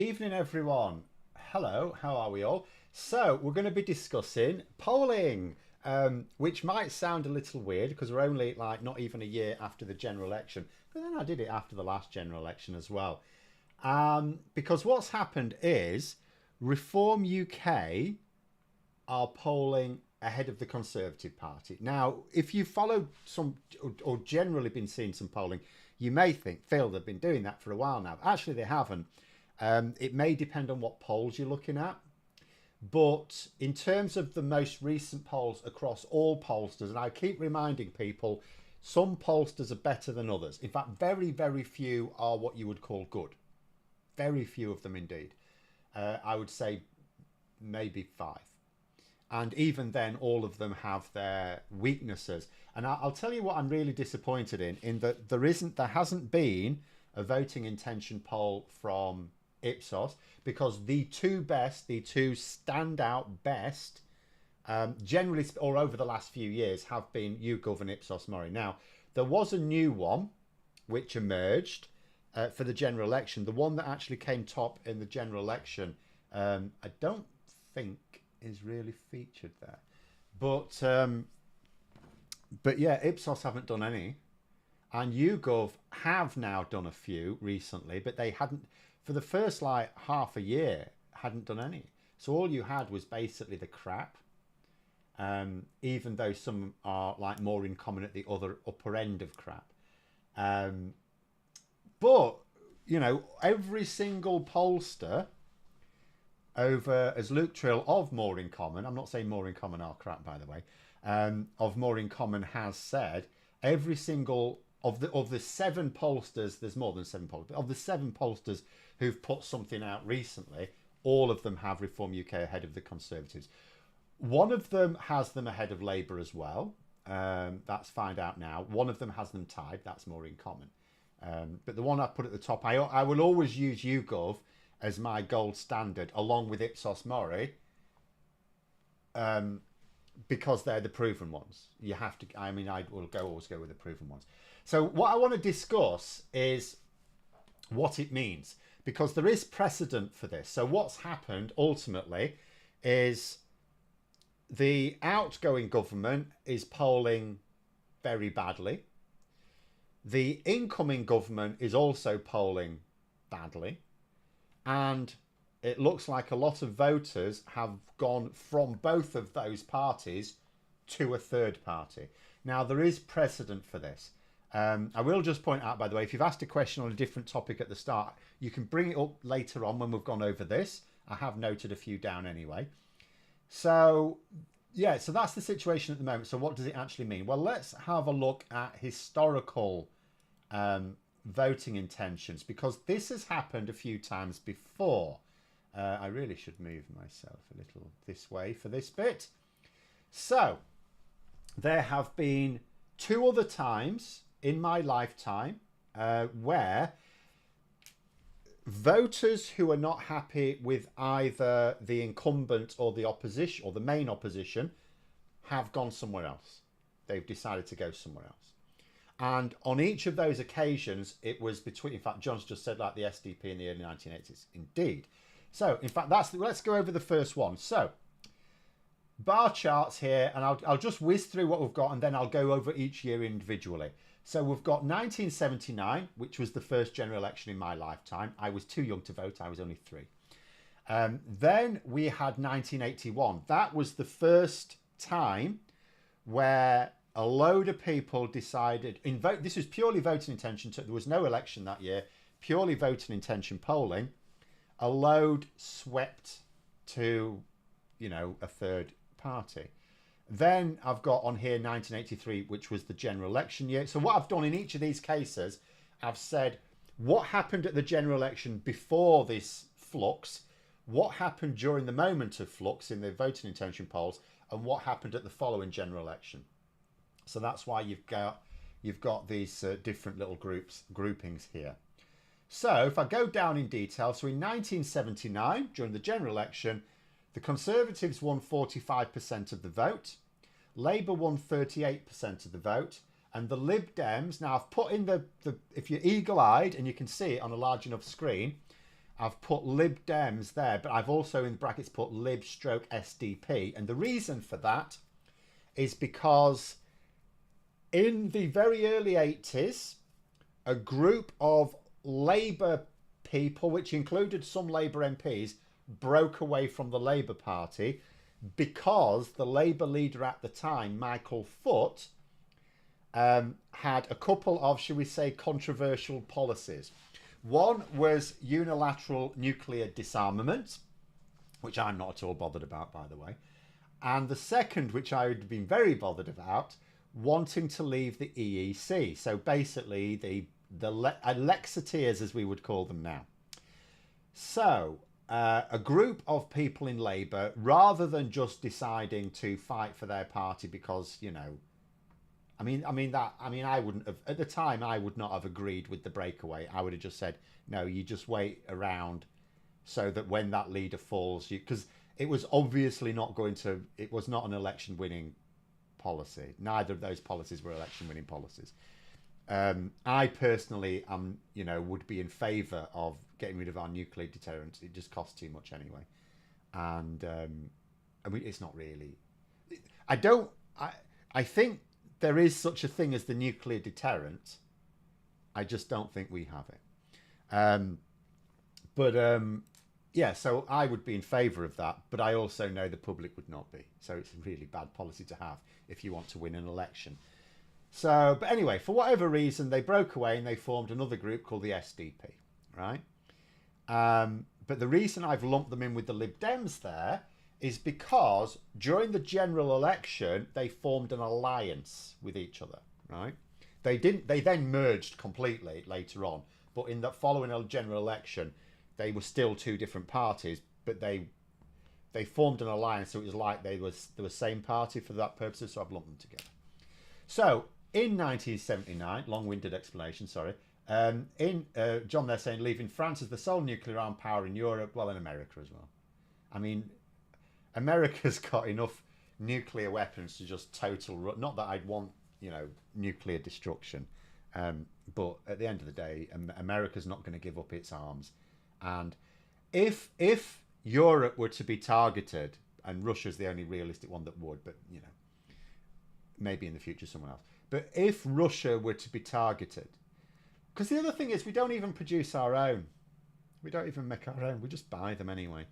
Evening, everyone. Hello, how are we all? So, we're going to be discussing polling, which might sound a little weird because we're only like not even a year after the general election. But then I did it after the last general election as well. Because what's happened is Reform UK are polling ahead of the Conservative Party. Now, if you followed some or generally been seeing some polling, you may think, Phil, they've been doing that for a while now. Actually, they haven't. It may depend on what polls you're looking at. But in terms of the most recent polls across all pollsters, and I keep reminding people, some pollsters are better than others. In fact, very, very few are what you would call good. Very few of them indeed. I would say maybe five. And even then, all of them have their weaknesses. And I'll tell you what I'm really disappointed in that there hasn't been a voting intention poll from Ipsos, because the two standout best, generally or over the last few years, have been YouGov and Ipsos Mori. Now, there was a new one which emerged for the general election. The one that actually came top in the general election, I don't think is really featured there, but yeah, Ipsos haven't done any, and YouGov have now done a few recently, but they hadn't for the first like half a year, hadn't done any. So all you had was basically the crap, even though some are like more in common at the other upper end of crap. But you know, every single pollster over, as Luke Trill of More in Common, I'm not saying More in Common are crap, by the way, of More in Common has said, every single of the seven pollsters, there's more than seven pollsters, but of the seven pollsters who've put something out recently, all of them have Reform UK ahead of the Conservatives. One of them has them ahead of Labour as well. That's find out now. One of them has them tied. That's More in Common. But the one I put at the top, I will always use YouGov as my gold standard, along with Ipsos Mori, because they're the proven ones. You have to. I mean, I will always go with the proven ones. So what I want to discuss is what it means, because there is precedent for this. So what's happened ultimately is the outgoing government is polling very badly. The incoming government is also polling badly. And it looks like a lot of voters have gone from both of those parties to a third party. Now, there is precedent for this. I will just point out, by the way, if you've asked a question on a different topic at the start, you can bring it up later on when we've gone over this. I have noted a few down anyway. So, yeah, so that's the situation at the moment. So what does it actually mean? Well, let's have a look at historical voting intentions, because this has happened a few times before. I really should move myself a little this way for this bit. So there have been two other times in my lifetime where voters who are not happy with either the incumbent or the opposition or the main opposition have gone somewhere else. They've decided to go somewhere else. And on each of those occasions, it was between, in fact, John's just said like the SDP in the early 1980s. Indeed. So, in fact, let's go over the first one. So, bar charts here, and I'll just whiz through what we've got, and then I'll go over each year individually. So, we've got 1979, which was the first general election in my lifetime. I was too young to vote. I was only 3. Then we had 1981. That was the first time where a load of people decided this was purely voting intention. There was no election that year, purely voting intention polling. A load swept to, you know, a third party. Then I've got on here 1983, which was the general election year. So what I've done in each of these cases, I've said what happened at the general election before this flux, what happened during the moment of flux in the voting intention polls, and what happened at the following general election. So that's why you've got these different little groupings here. So if I go down in detail, so in 1979, during the general election, the Conservatives won 45% of the vote, Labour won 38% of the vote, and the Lib Dems, now I've put in if you're eagle-eyed and you can see it on a large enough screen, I've put Lib Dems there, but I've also in brackets put Lib stroke SDP. And the reason for that is because in the very early 80s, a group of Labour people, which included some Labour MPs, broke away from the Labour Party because the Labour leader at the time, Michael Foot, had a couple of, shall we say, controversial policies. One was unilateral nuclear disarmament, which I'm not at all bothered about, by the way. And the second, which I would have been very bothered about, wanting to leave the EEC. So basically the Alexiteers, as we would call them now. So a group of people in Labour, rather than just deciding to fight for their party because, you know, I wouldn't have, at the time, I would not have agreed with the breakaway. I would have just said, no, you just wait around so that when that leader falls, because it was obviously not going to, it was not an election winning policy. Neither of those policies were election winning policies. I personally would be in favour of getting rid of our nuclear deterrent. It just costs too much anyway. And it's not really, I think there is such a thing as the nuclear deterrent. I just don't think we have it. So I would be in favour of that, but I also know the public would not be. So it's a really bad policy to have if you want to win an election. So, but anyway, for whatever reason, they broke away and they formed another group called the SDP, right? But the reason I've lumped them in with the Lib Dems there is because during the general election, they formed an alliance with each other, right? They then merged completely later on, but in the following general election, they were still two different parties, but they formed an alliance, so it was like they were the same party for that purpose, so I've lumped them together. So, in 1979, long-winded explanation, sorry, John, they're saying leaving France as the sole nuclear armed power in Europe, well, in America as well. I mean, America's got enough nuclear weapons to just not that I'd want, nuclear destruction, but at the end of the day, America's not going to give up its arms. And if Europe were to be targeted, and Russia's the only realistic one that would, but, maybe in the future someone else. But if Russia were to be targeted, because the other thing is we don't even produce our own. We don't even make our own. We just buy them anyway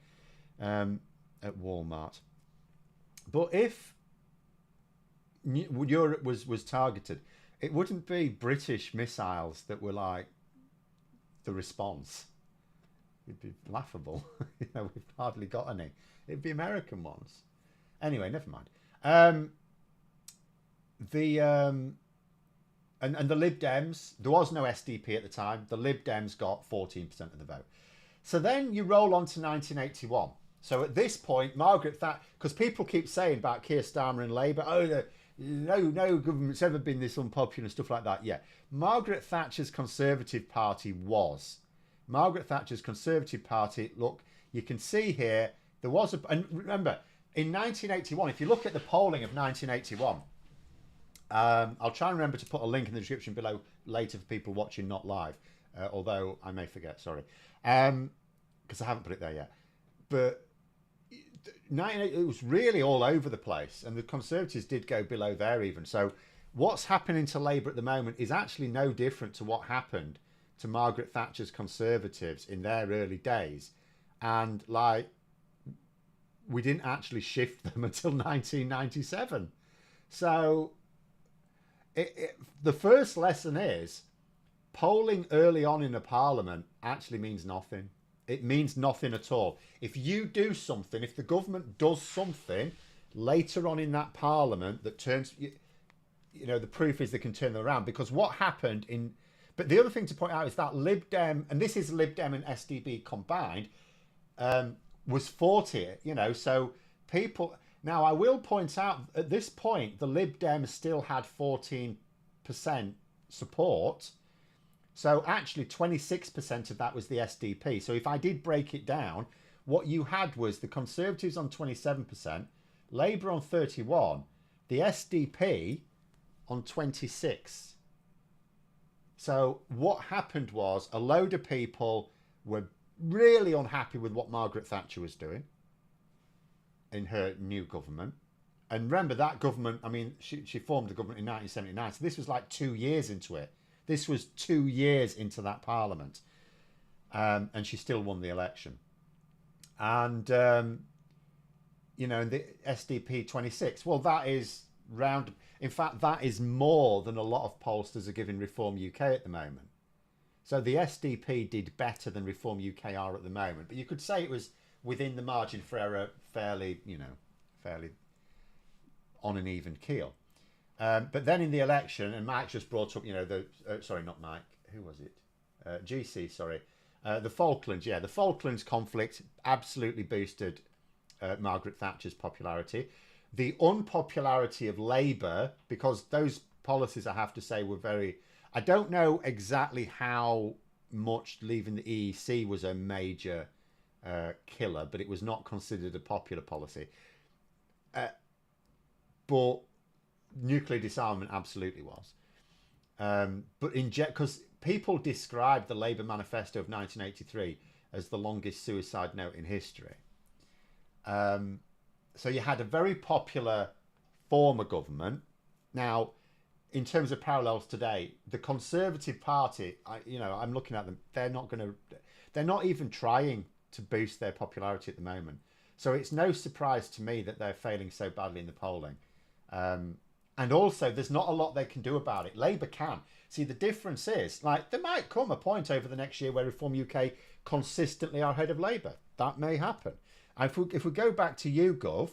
at Walmart. But if Europe was targeted, it wouldn't be British missiles that were like the response. It'd be laughable. We've hardly got any. It'd be American ones. Anyway, never mind. And the Lib Dems, there was no SDP at the time. The Lib Dems got 14% of the vote. So then you roll on to 1981. So at this point, Margaret Thatcher, because people keep saying about Keir Starmer and Labour, no government's ever been this unpopular and stuff like that. Yeah, Margaret Thatcher's Conservative Party was. Margaret Thatcher's Conservative Party, look, you can see here, there was and remember, in 1981, if you look at the polling of 1981, I'll try and remember to put a link in the description below later for people watching not live, although I may forget, sorry, because I haven't put it there yet. But it was really all over the place, and the Conservatives did go below there even. So what's happening to Labour at the moment is actually no different to what happened to Margaret Thatcher's Conservatives in their early days. And we didn't actually shift them until 1997. So the first lesson is polling early on in a parliament actually means nothing. It means nothing at all. If you do something, if the government does something later on in that parliament that turns, the proof is they can turn them around. Because what happened but the other thing to point out is that Lib Dem, and this is Lib Dem and SDP combined, was 40, so people. Now, I will point out, at this point, the Lib Dems still had 14% support. So actually, 26% of that was the SDP. So if I did break it down, what you had was the Conservatives on 27%, Labour on 31%, the SDP on 26%. So what happened was a load of people were really unhappy with what Margaret Thatcher was doing in her new government. And remember that government, I mean, she formed the government in 1979. So this was like 2 years into it. This was 2 years into that parliament. And she still won the election. And, you know, the SDP 26, well, that is round. In fact, that is more than a lot of pollsters are giving Reform UK at the moment. So the SDP did better than Reform UK are at the moment. But you could say it was within the margin for error, fairly on an even keel. But then in the election, and Mike just brought up, you know, sorry, not Mike, who was it? GC, sorry. The Falklands, the Falklands conflict absolutely boosted Margaret Thatcher's popularity. The unpopularity of Labour, because those policies, I have to say, were very... I don't know exactly how much leaving the EEC was a major killer, but it was not considered a popular policy. But nuclear disarmament absolutely was. But because people described the Labour manifesto of 1983 as the longest suicide note in history. So you had a very popular former government. Now, in terms of parallels today, the Conservative Party, I'm looking at them. They're not even trying to boost their popularity at the moment. So it's no surprise to me that they're failing so badly in the polling. And also, there's not a lot they can do about it. Labour can. See, the difference is, like, there might come a point over the next year where Reform UK consistently are ahead of Labour. That may happen. And if we go back to YouGov,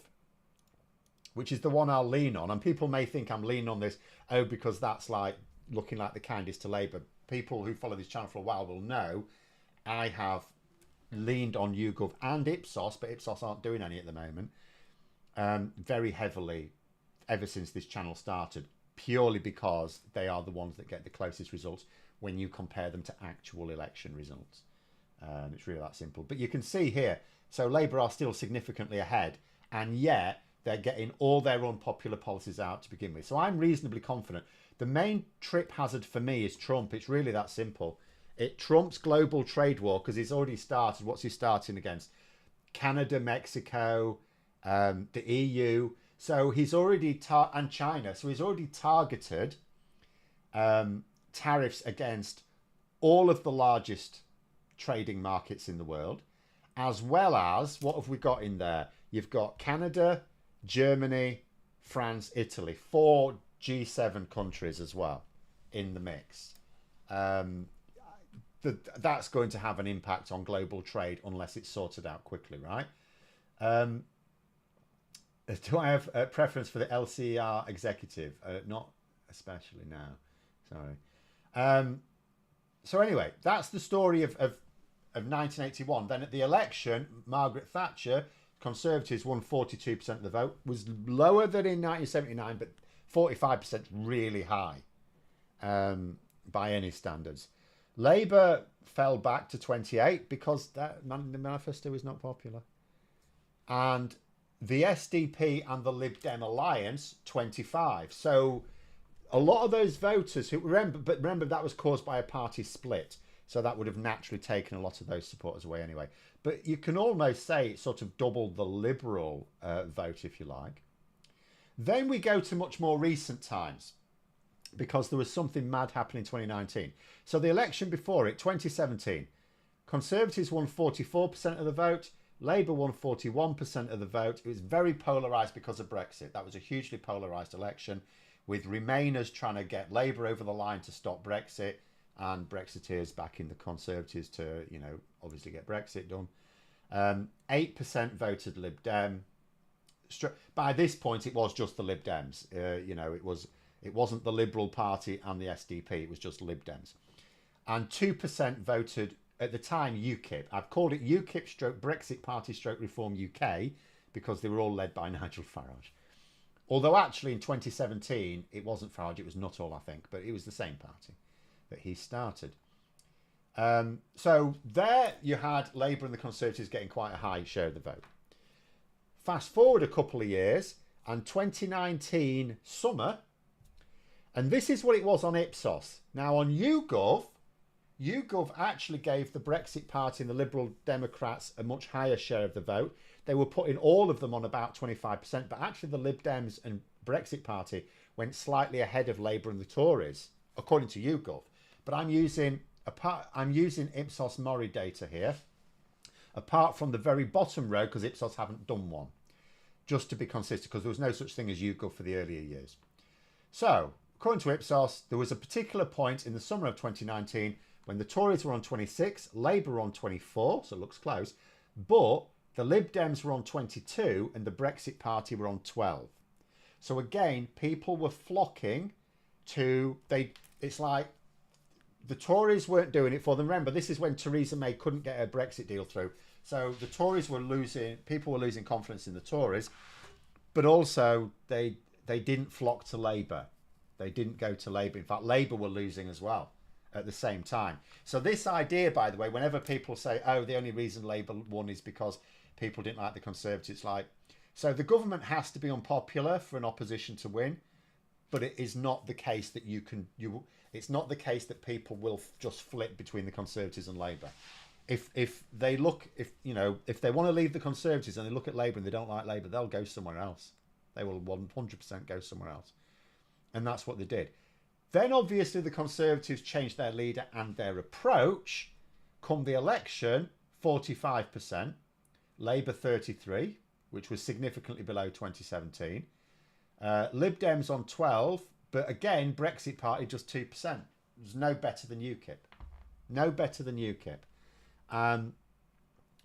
which is the one I'll lean on, and people may think I'm leaning on this, because that's like looking like the kindest to Labour. People who follow this channel for a while will know I have leaned on YouGov and Ipsos, but Ipsos aren't doing any at the moment, very heavily ever since this channel started, purely because they are the ones that get the closest results when you compare them to actual election results. It's really that simple. But you can see here, so Labour are still significantly ahead, and yet they're getting all their unpopular policies out to begin with. So I'm reasonably confident. The main trip hazard for me is Trump. It's really that simple. It trumps global trade war because he's already started. What's he starting against? Canada, Mexico, the EU. So he's already and China. So he's already targeted tariffs against all of the largest trading markets in the world, as well as, what have we got in there? You've got Canada, Germany, France, Italy, 4 G7 countries as well in the mix. That's going to have an impact on global trade unless it's sorted out quickly, right? Do I have a preference for the LCR executive? Not especially, no. Sorry. So anyway, that's the story of 1981. Then at the election, Margaret Thatcher, Conservatives won 42% of the vote, was lower than in 1979, but 45% really high by any standards. Labour fell back to 28 because the manifesto is not popular. And the SDP and the Lib Dem alliance, 25. So a lot of those voters who remember that was caused by a party split. So that would have naturally taken a lot of those supporters away anyway. But you can almost say it sort of doubled the Liberal vote, if you like. Then we go to much more recent times, because there was something mad happening in 2019. So the election before it, 2017, Conservatives won 44% of the vote. Labour won 41% of the vote. It was very polarised because of Brexit. That was a hugely polarised election, with Remainers trying to get Labour over the line to stop Brexit, and Brexiteers backing the Conservatives to, obviously get Brexit done. 8% voted Lib Dem. By this point, it was just the Lib Dems. It wasn't the Liberal Party and the SDP. It was just Lib Dems. And 2% voted, at the time, UKIP. I've called it UKIP stroke Brexit Party stroke Reform UK because they were all led by Nigel Farage. Although actually in 2017, it wasn't Farage, it was Nuttall, I think, but it was the same party that he started. So there you had Labour and the Conservatives getting quite a high share of the vote. Fast forward a couple of years, and 2019 summer, and this is what it was on Ipsos. Now on YouGov, YouGov actually gave the Brexit Party and the Liberal Democrats a much higher share of the vote. They were putting all of them on about 25%, but actually the Lib Dems and Brexit Party went slightly ahead of Labour and the Tories, according to YouGov. But I'm using Ipsos Mori data here, apart from the very bottom row, because Ipsos haven't done one, just to be consistent, because there was no such thing as YouGov for the earlier years. So, according to Ipsos, there was a particular point in the summer of 2019 when the Tories were on 26, Labour were on 24, so it looks close, but the Lib Dems were on 22 and the Brexit Party were on 12. So again, people were flocking to, it's like the Tories weren't doing it for them. Remember, this is when Theresa May couldn't get her Brexit deal through. So the Tories were losing, people were losing confidence in the Tories, but also they didn't flock to Labour. They didn't go to Labour. In fact, Labour were losing as well at the same time. So this idea, by the way, whenever people say, oh, the only reason Labour won is because people didn't like the Conservatives, like, so the government has to be unpopular for an opposition to win, but it is not the case that it's not the case that people will just flip between the Conservatives and Labour. If they want to leave the Conservatives and they look at Labour and they don't like Labour, they'll go somewhere else. They will 100% go somewhere else. And that's what they did. Then obviously the Conservatives changed their leader and their approach. Come the election, 45%, Labour 33%, which was significantly below 2017. Lib Dems on 12%, but again, Brexit Party just 2%. It was no better than UKIP. No better than UKIP.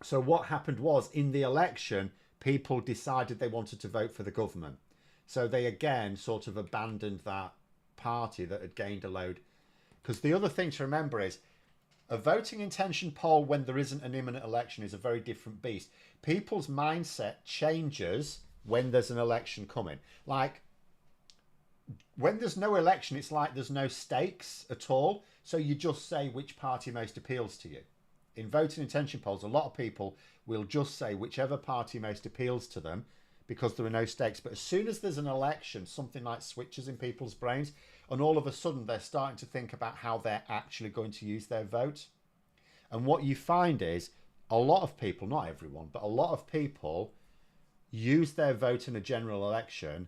So what happened was, in the election, people decided they wanted to vote for the government. So they again sort of abandoned that party that had gained a load. Because the other thing to remember is a voting intention poll when there isn't an imminent election is a very different beast. People's mindset changes when there's an election coming. Like when there's no election, it's like there's no stakes at all. So you just say which party most appeals to you. In voting intention polls, a lot of people will just say whichever party most appeals to them because there are no stakes. But as soon as there's an election, something like switches in people's brains, and all of a sudden they're starting to think about how they're actually going to use their vote. And what you find is a lot of people, not everyone, but a lot of people use their vote in a general election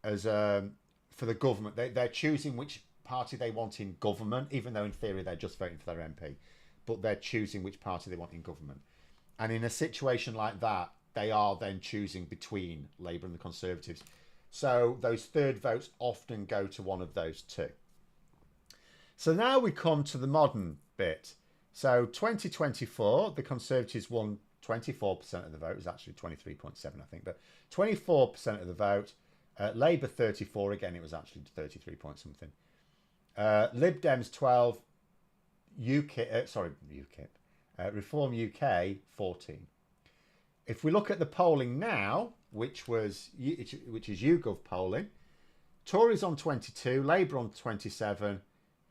as for the government. They're choosing which party they want in government, even though in theory they're just voting for their MP. But they're choosing which party they want in government. And in a situation like that, they are then choosing between Labour and the Conservatives. So those third votes often go to one of those two. So now we come to the modern bit. So 2024, the Conservatives won 24% of the vote. It was actually 23.7, I think, but 24% of the vote. Labour 34, again, it was actually 33 point something. Lib Dems 12, Reform UK 14. If we look at the polling now, which is YouGov polling, Tories on 22, Labour on 27,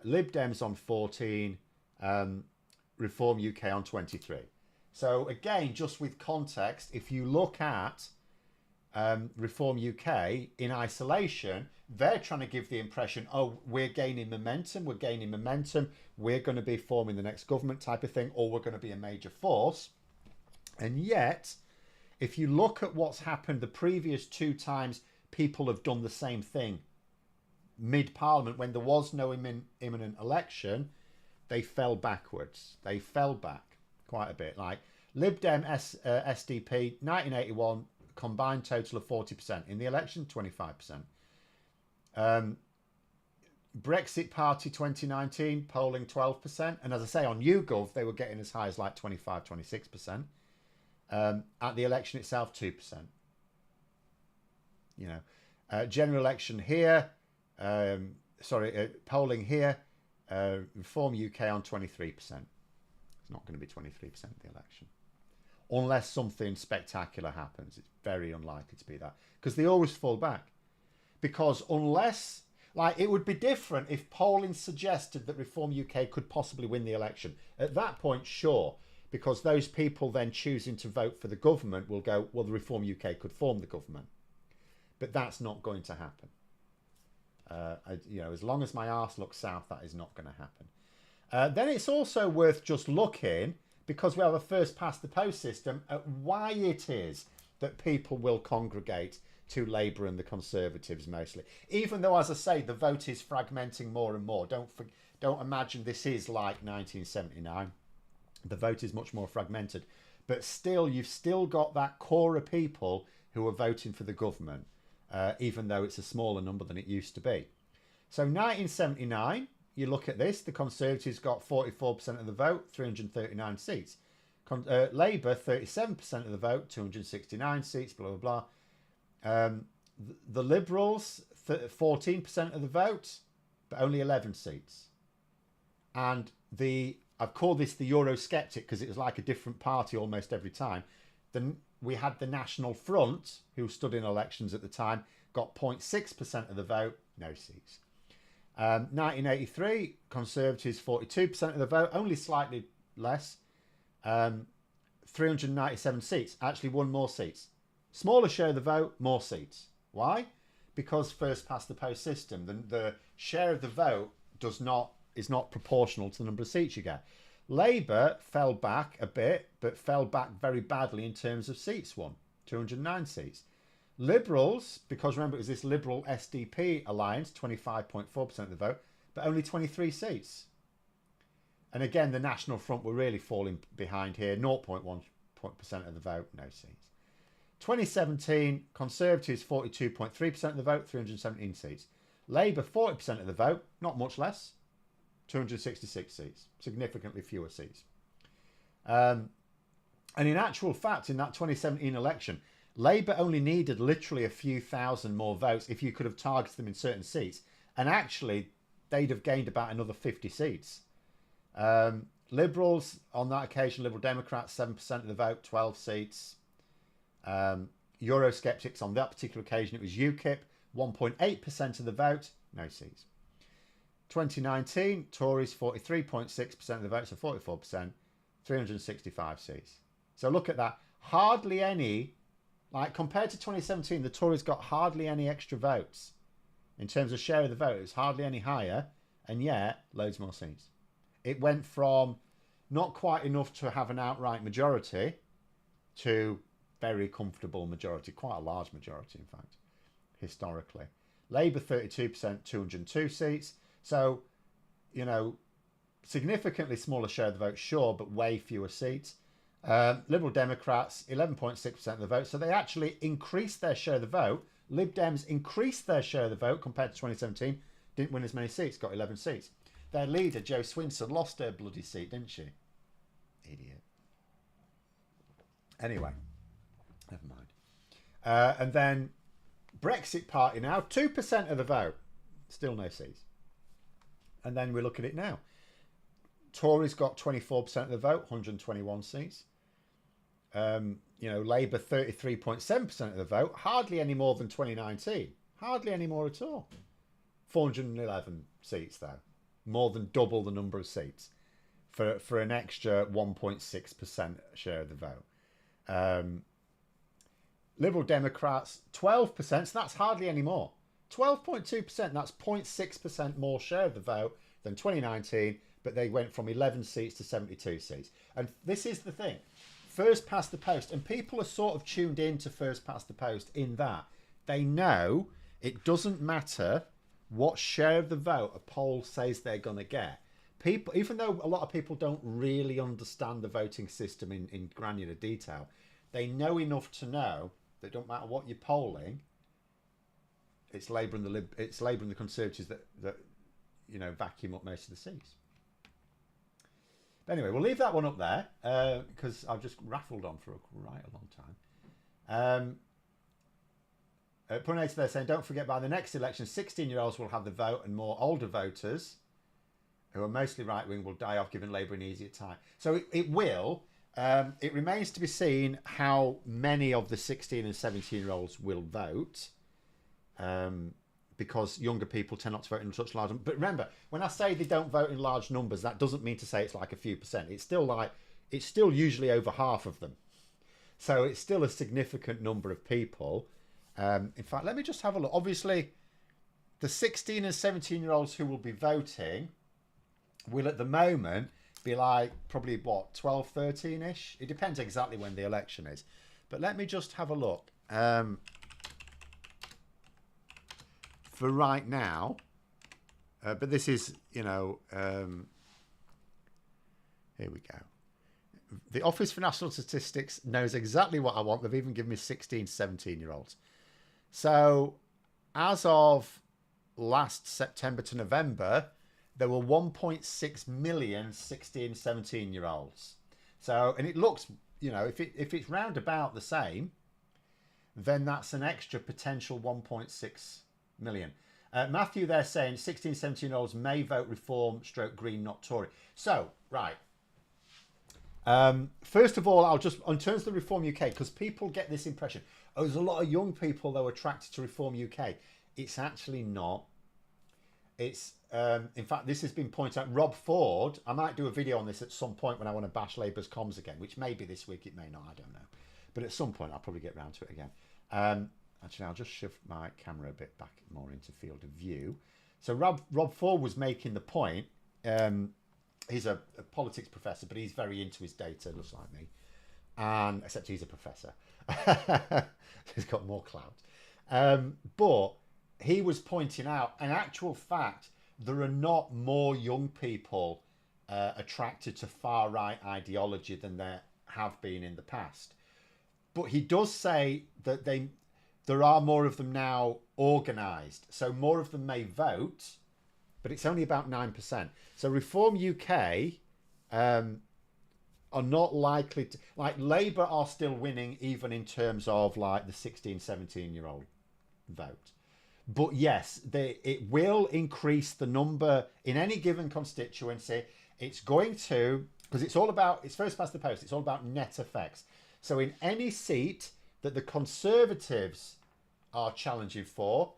Lib Dems on 14, Reform UK on 23. So again, just with context, if you look at Reform UK in isolation, they're trying to give the impression, oh, we're gaining momentum, we're going to be forming the next government type of thing, or we're going to be a major force. And yet, if you look at what's happened the previous two times people have done the same thing, mid-parliament, when there was no imminent election, they fell backwards. They fell back quite a bit. Like Lib Dem SDP, 1981, combined total of 40%. In the election, 25%. Brexit Party 2019, polling 12%. And as I say, on YouGov, they were getting as high as like 25, 26%. At the election itself, 2%. You know, general election here, polling here, Reform UK on 23%. It's not going to be 23% in the election. Unless something spectacular happens. It's very unlikely to be that. Because they always fall back. Because unless, like, it would be different if polling suggested that Reform UK could possibly win the election. At that point, sure. Because those people then choosing to vote for the government will go, well, the Reform UK could form the government. But that's not going to happen. As long as my arse looks south, that is not going to happen. Then it's also worth just looking, because we have a first past the post system, at why it is that people will congregate to Labour and the Conservatives mostly. Even though, as I say, the vote is fragmenting more and more. Don't imagine this is like 1979. The vote is much more fragmented. But still, you've still got that core of people who are voting for the government, even though it's a smaller number than it used to be. So 1979, you look at this, the Conservatives got 44% of the vote, 339 seats. Labour, 37% of the vote, 269 seats, blah, blah, blah. The Liberals, 14% of the vote, but only 11 seats. And I've called this the Eurosceptic because it was like a different party almost every time. Then we had the National Front, who stood in elections at the time, got 0.6% of the vote, no seats. 1983, Conservatives 42% of the vote, only slightly less. 397 seats, actually won more seats. Smaller share of the vote, more seats. Why? Because first past the post system, the share of the vote is not proportional to the number of seats you get. Labour fell back a bit, but fell back very badly in terms of seats won, 209 seats. Liberals, because remember it was this Liberal SDP alliance, 25.4% of the vote, but only 23 seats. And again, the National Front were really falling behind here, 0.1% of the vote, no seats. 2017, Conservatives 42.3% of the vote, 317 seats. Labour 40% of the vote, not much less, 266 seats, significantly fewer seats. And in actual fact, in that 2017 election, Labour only needed literally a few thousand more votes if you could have targeted them in certain seats. And actually, they'd have gained about another 50 seats. Liberals, on that occasion, Liberal Democrats, 7% of the vote, 12 seats. Eurosceptics, on that particular occasion, it was UKIP, 1.8% of the vote, no seats. 2019, Tories, 43.6% of the vote, so 44%, 365 seats. So look at that. Hardly any, like compared to 2017, the Tories got hardly any extra votes. In terms of share of the vote, it was hardly any higher, and yet loads more seats. It went from not quite enough to have an outright majority to very comfortable majority, quite a large majority, in fact, historically. Labour, 32%, 202 seats. So, significantly smaller share of the vote, sure, but way fewer seats. Liberal Democrats, 11.6% of the vote. So they actually increased their share of the vote. Lib Dems increased their share of the vote compared to 2017. Didn't win as many seats, got 11 seats. Their leader, Jo Swinson, lost her bloody seat, didn't she? Idiot. Anyway, never mind. And then Brexit Party now, 2% of the vote. Still no seats. And then we look at it now. Tories got 24% of the vote, 121 seats. Labour 33.7% of the vote, hardly any more than 2019. Hardly any more at all. 411 seats though. More than double the number of seats for an extra 1.6% share of the vote. Liberal Democrats, 12%, so that's hardly any more. 12.2%, that's 0.6% more share of the vote than 2019, but they went from 11 seats to 72 seats. And this is the thing, first past the post, and people are sort of tuned in to first past the post in that they know it doesn't matter what share of the vote a poll says they're going to get. People, even though a lot of people don't really understand the voting system in granular detail, they know enough to know that it don't matter what you're polling, it's Labour and the Conservatives that vacuum up most of the seats. But anyway, we'll leave that one up there because I've just raffled on for quite a long time. Punator there saying, don't forget by the next election, 16-year-olds will have the vote and more older voters, who are mostly right-wing, will die off, giving Labour an easier time. So it will. It remains to be seen how many of the 16 and 17-year-olds will vote. Because younger people tend not to vote in such large numbers. But remember, when I say they don't vote in large numbers, that doesn't mean to say it's like a few percent. It's still usually over half of them. So it's still a significant number of people. In fact, let me just have a look. Obviously, the 16 and 17-year-olds who will be voting will at the moment be like probably what, 12, 13-ish. It depends exactly when the election is. But let me just have a look. For right now, but this is, here we go. The Office for National Statistics knows exactly what I want. They've even given me 16, 17-year-olds. So as of last September to November, there were 1.6 million 16, 17-year-olds. So, and it looks, if it's round about the same, then that's an extra potential 1.6 million. Matthew, they're saying 16, 17-year-olds may vote Reform / Green, not Tory. So, right. First of all, I'll just, in terms of the Reform UK, because people get this impression, there's a lot of young people that are attracted to Reform UK. It's actually not. It's, in fact, this has been pointed out. Rob Ford, I might do a video on this at some point when I want to bash Labour's comms again, which may be this week, it may not, I don't know. But at some point, I'll probably get round to it again. Actually, I'll just shift my camera a bit back more into field of view. So Rob Ford was making the point. He's a politics professor, but he's very into his data, looks like me. And except he's a professor. He's got more clout. But he was pointing out, in actual fact, there are not more young people attracted to far-right ideology than there have been in the past. But he does say that there are more of them now organised. So more of them may vote, but it's only about 9%. So Reform UK are not likely to... Like, Labour are still winning even in terms of, like, the 16, 17-year-old vote. But yes, it will increase the number in any given constituency. It's going to... Because it's all about... It's first past the post. It's all about net effects. So in any seat that the Conservatives are challenging for,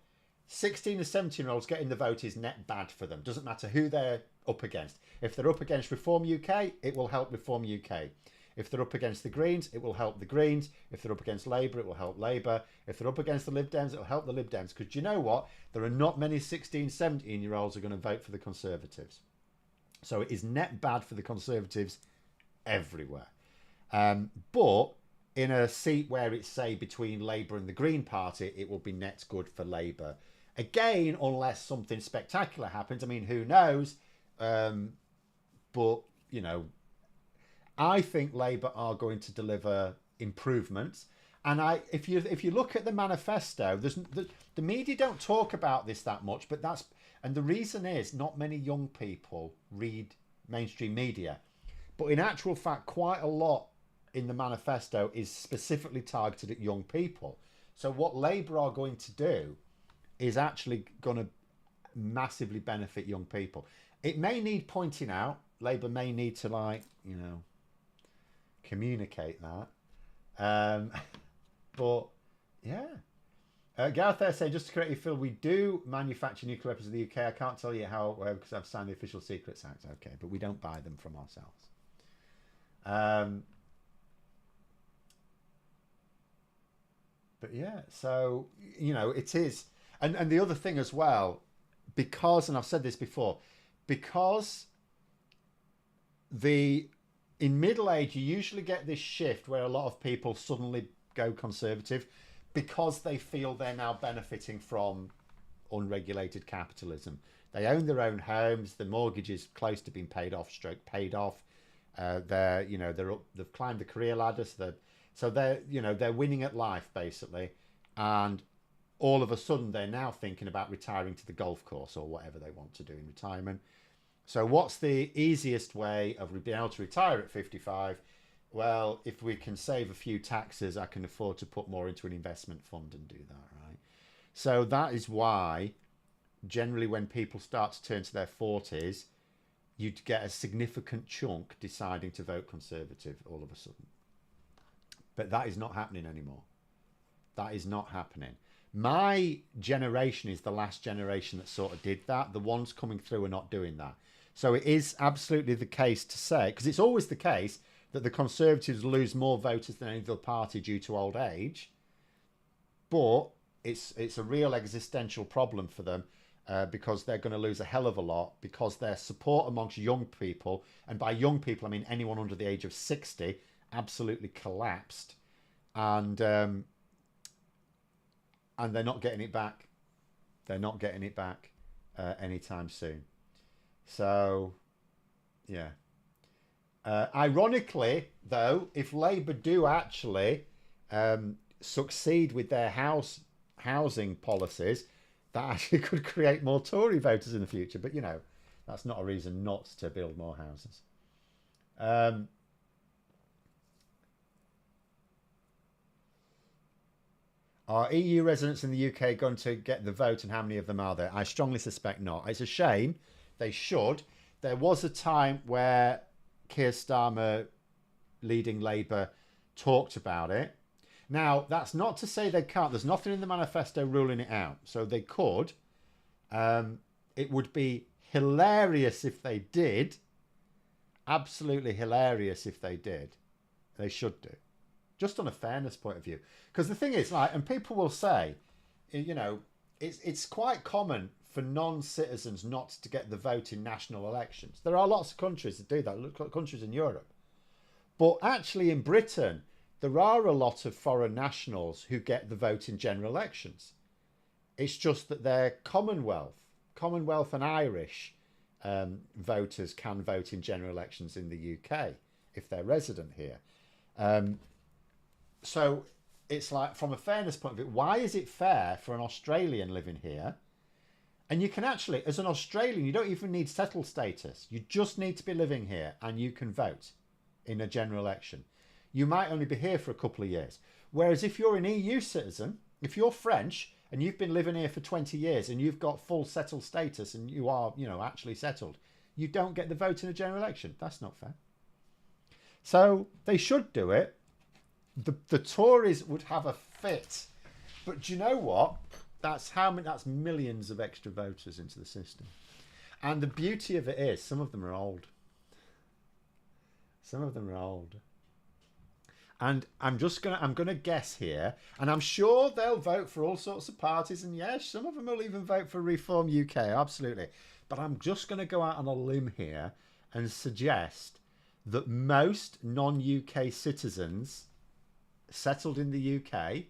16 and 17-year-olds getting the vote is net bad for them. Doesn't matter who they're up against. If they're up against Reform UK, it will help Reform UK. If they're up against the Greens, it will help the Greens. If they're up against Labour, it will help Labour. If they're up against the Lib Dems, it will help the Lib Dems. Because do you know what? There are not many 16, 17-year-olds who are going to vote for the Conservatives. So it is net bad for the Conservatives everywhere. But in a seat where it's, say, between Labour and the Green Party, it will be net good for Labour. Again, unless something spectacular happens. I mean, who knows? But, I think Labour are going to deliver improvements. And if you look at the manifesto, the media don't talk about this that much, but and the reason is not many young people read mainstream media. But in actual fact, quite a lot in the manifesto is specifically targeted at young people. So what Labour are going to do is actually going to massively benefit young people. It may need pointing out. Labour may need to, communicate that. But, yeah. Gareth there saying, just to correct you, Phil, we do manufacture nuclear weapons in the UK. I can't tell you how, because I've signed the Official Secrets Act. Okay, but we don't buy them from ourselves. But, yeah, so, it is... And the other thing as well, because, and I've said this before, because in middle age, you usually get this shift where a lot of people suddenly go Conservative because they feel they're now benefiting from unregulated capitalism. They own their own homes, the mortgage is close to being paid off, paid off. They've climbed the career ladder, so they're winning at life basically, and all of a sudden they're now thinking about retiring to the golf course or whatever they want to do in retirement. So what's the easiest way of being able to retire at 55? Well, if we can save a few taxes, I can afford to put more into an investment fund and do that, right? So that is why generally when people start to turn to their 40s, you'd get a significant chunk deciding to vote Conservative all of a sudden. But that is not happening anymore. That is not happening. My generation is the last generation that sort of did that. The ones coming through are not doing that. So it is absolutely the case to say, because it's always the case that the Conservatives lose more voters than any other party due to old age. But it's a real existential problem for them. because they're going to lose a hell of a lot because their support amongst young people, and by young people I mean anyone under the age of 60, absolutely collapsed, and they're not getting it back. They're not getting it back anytime soon. So, yeah. Ironically, though, if Labour do actually succeed with their housing policies, that actually could create more Tory voters in the future. But, you know, that's not a reason not to build more houses. Are EU residents in the UK going to get the vote, and how many of them are there? I strongly suspect not. It's a shame. They should. There was a time where Keir Starmer, leading Labour, talked about it. Now, that's not to say they can't. There's nothing in the manifesto ruling it out. So they could. It would be hilarious if they did. Absolutely hilarious if they did. They should do. Just on a fairness point of view. Because the thing is, like, and people will say, you know, it's quite common for non-citizens not to get the vote in national elections. There are lots of countries that do that, look at countries in Europe. But actually in Britain, there are a lot of foreign nationals who get the vote in general elections. It's just that they're Commonwealth and Irish voters can vote in general elections in the UK if they're resident here. So it's like, from a fairness point of view, why is it fair for an Australian living here? And you can actually, as an Australian, you don't even need settled status. You just need to be living here and you can vote in a general election. You might only be here for a couple of years. Whereas if you're an EU citizen, if you're French and you've been living here for 20 years and you've got full settled status and you are, you know, actually settled, you don't get the vote in a general election. That's not fair. So they should do it. The Tories would have a fit. But do you know what? That's millions of extra voters into the system. And the beauty of it is, some of them are old. Some of them are old. And I'm gonna guess here, and I'm sure they'll vote for all sorts of parties, and yes, some of them will even vote for Reform UK, absolutely. But I'm just gonna go out on a limb here and suggest that most non-UK citizens settled in the UK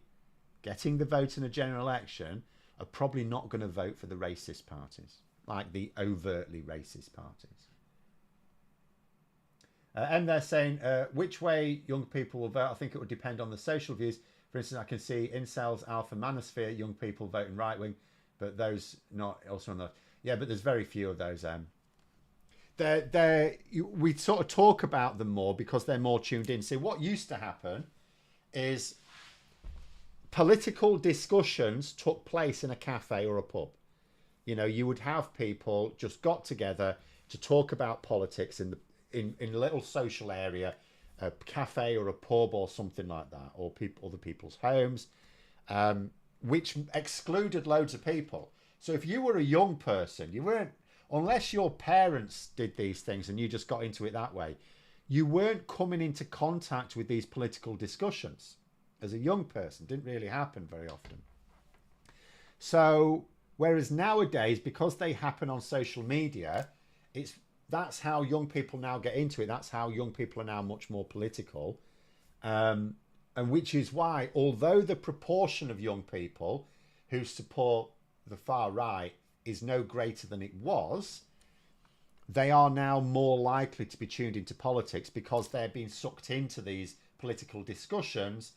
getting the vote in a general election are probably not going to vote for the racist parties, like the overtly racist parties. And they're saying which way young people will vote. I think it would depend on the social views. For instance, I can see incels, alpha manosphere, young people voting right wing, but those not also on the, yeah, but there's very few of those. We sort of talk about them more because they're more tuned in. See, what used to happen is political discussions took place in a cafe or a pub. You know, you would have people just got together to talk about politics in a little social area, a cafe or a pub or something like that, or other people's homes, which excluded loads of people. So if you were a young person, you weren't, unless your parents did these things and you just got into it that way, you weren't coming into contact with these political discussions as a young person. Didn't really happen very often. So whereas nowadays, because they happen on social media, that's how young people now get into it. That's how young people are now much more political. And which is why, although the proportion of young people who support the far right is no greater than it was, they are now more likely to be tuned into politics because they're being sucked into these political discussions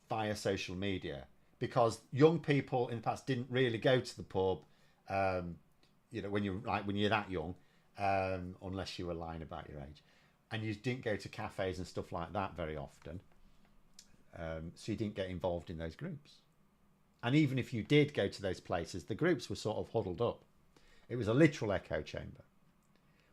via social media. Because young people in the past didn't really go to the pub, you know, when you're that young, unless you were lying about your age, and you didn't go to cafes and stuff like that very often. So you didn't get involved in those groups. And even if you did go to those places, the groups were sort of huddled up. It was a literal echo chamber.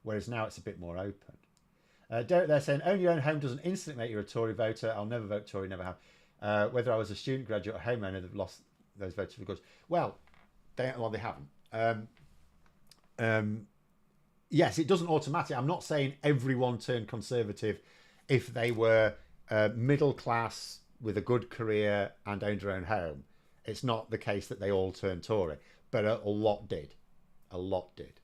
Whereas now it's a bit more open. Derek, they're saying, own your own home doesn't instantly make you a Tory voter. I'll never vote Tory, never have. Whether I was a student, graduate, or homeowner, they've lost those votes for good. Well, they haven't. Yes, it doesn't automatically. I'm not saying everyone turned Conservative if they were middle class with a good career and owned their own home. It's not the case that they all turned Tory. but a lot did. A lot did.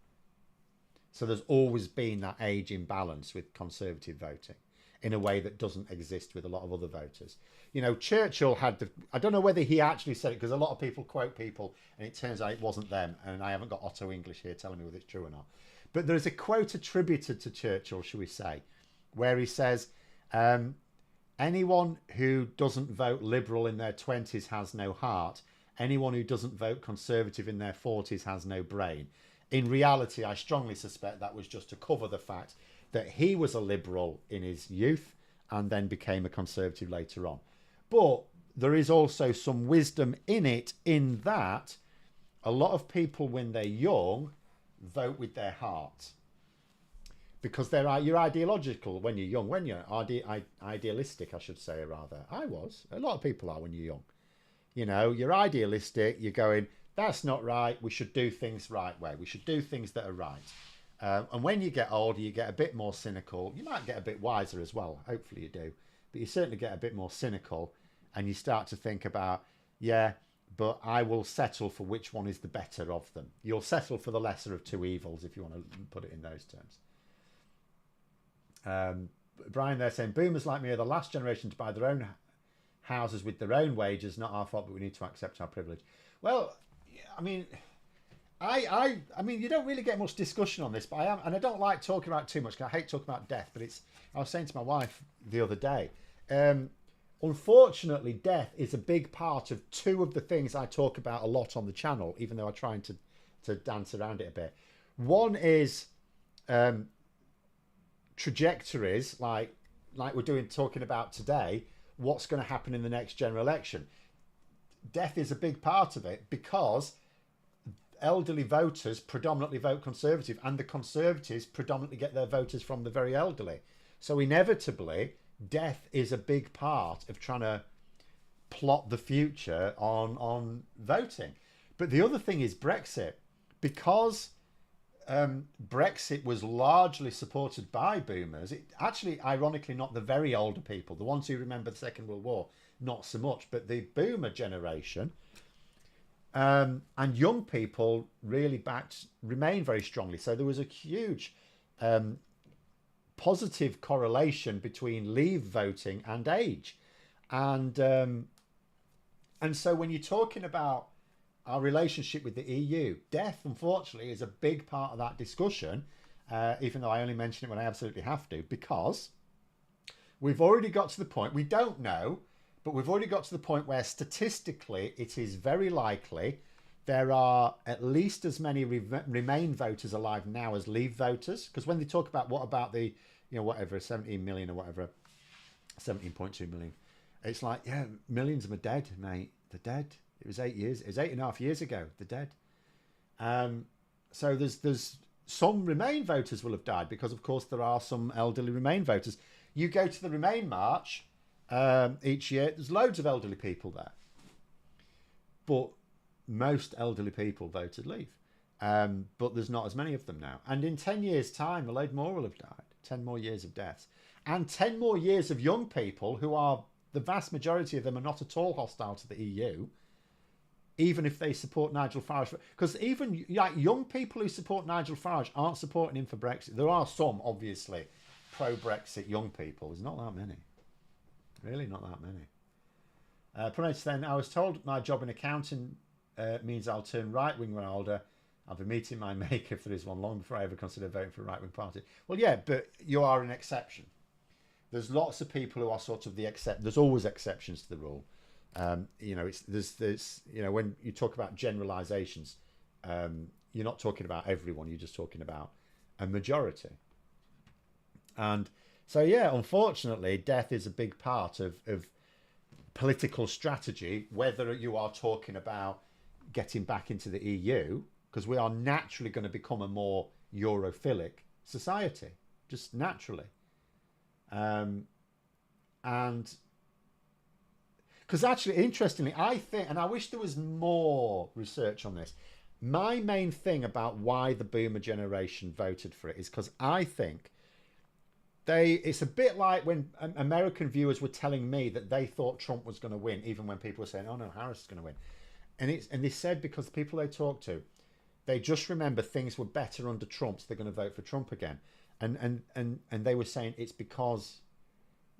So there's always been that age imbalance with Conservative voting in a way that doesn't exist with a lot of other voters. You know, Churchill had the, I don't know whether he actually said it, because a lot of people quote people and it turns out it wasn't them, and I haven't got Otto English here telling me whether it's true or not. But there's a quote attributed to Churchill, shall we say, where he says, anyone who doesn't vote Liberal in their 20s has no heart. Anyone who doesn't vote Conservative in their 40s has no brain. In reality, I strongly suspect that was just to cover the fact that he was a Liberal in his youth and then became a Conservative later on. But there is also some wisdom in it, in that a lot of people, when they're young, vote with their heart. Because you're ideological when you're young, when you're idealistic, I should say, rather. I was. A lot of people are when you're young. You know, you're idealistic, you're going, that's not right, we should do things the right way. We should do things that are right. And when you get older, you get a bit more cynical. You might get a bit wiser as well. Hopefully you do. But you certainly get a bit more cynical, and you start to think about, yeah, but I will settle for which one is the better of them. You'll settle for the lesser of two evils, if you want to put it in those terms. Brian there saying, boomers like me are the last generation to buy their own houses with their own wages. Not our fault, but we need to accept our privilege. Well, I mean, I mean, you don't really get much discussion on this, but I am, and I don't like talking about it too much, because I hate talking about death. But I was saying to my wife the other day, unfortunately, death is a big part of two of the things I talk about a lot on the channel, even though I'm trying to dance around it a bit. One is trajectories, like we're talking about today. What's going to happen in the next general election? Death is a big part of it, because elderly voters predominantly vote Conservative, and the Conservatives predominantly get their voters from the very elderly. So inevitably, death is a big part of trying to plot the future on voting. But the other thing is Brexit. Because Brexit was largely supported by boomers, it actually, ironically, not the very older people, the ones who remember the Second World War, not so much, but the boomer generation and young people really remain very strongly. So there was a huge positive correlation between leave voting and age. And so when you're talking about our relationship with the EU, death, unfortunately, is a big part of that discussion, even though I only mention it when I absolutely have to, because we've already got to the point, we don't know, but we've already got to the point where statistically it is very likely there are at least as many Remain voters alive now as Leave voters. Because when they talk about what about the, you know, whatever, 17 million or whatever, 17.2 million, it's like, yeah, millions of them are dead, mate. They're dead. It was 8.5 years ago. They're dead. So there's some Remain voters will have died, because of course there are some elderly Remain voters. You go to the Remain march each year, there's loads of elderly people there, but most elderly people voted Leave. But there's not as many of them now, and in 10 years time a load more will have died. 10 more years of deaths, and 10 more years of young people who are, the vast majority of them are not at all hostile to the EU, even if they support Nigel Farage. Because even like young people who support Nigel Farage aren't supporting him for Brexit. There are some, obviously, pro-Brexit young people. There's not that many. Really not that many. Pronounce then, I was told my job in accounting means I'll turn right-wing when I'm older. I'll be meeting my maker, if there is one, long before I ever consider voting for a right-wing party. Well, yeah, but you are an exception. There's lots of people who are sort of the there's always exceptions to the rule. You know, there's you know, when you talk about generalizations, you're not talking about everyone, you're just talking about a majority. And so, yeah, unfortunately, death is a big part of political strategy, whether you are talking about getting back into the EU, because we are naturally going to become a more Europhilic society, just naturally. And because actually, interestingly, I think, and I wish there was more research on this, my main thing about why the boomer generation voted for it is because I think it's a bit like when American viewers were telling me that they thought Trump was going to win, even when people were saying, oh no, Harris is going to win. and they said because the people they talked to, they just remember things were better under Trump, so they're going to vote for Trump again. And they were saying it's because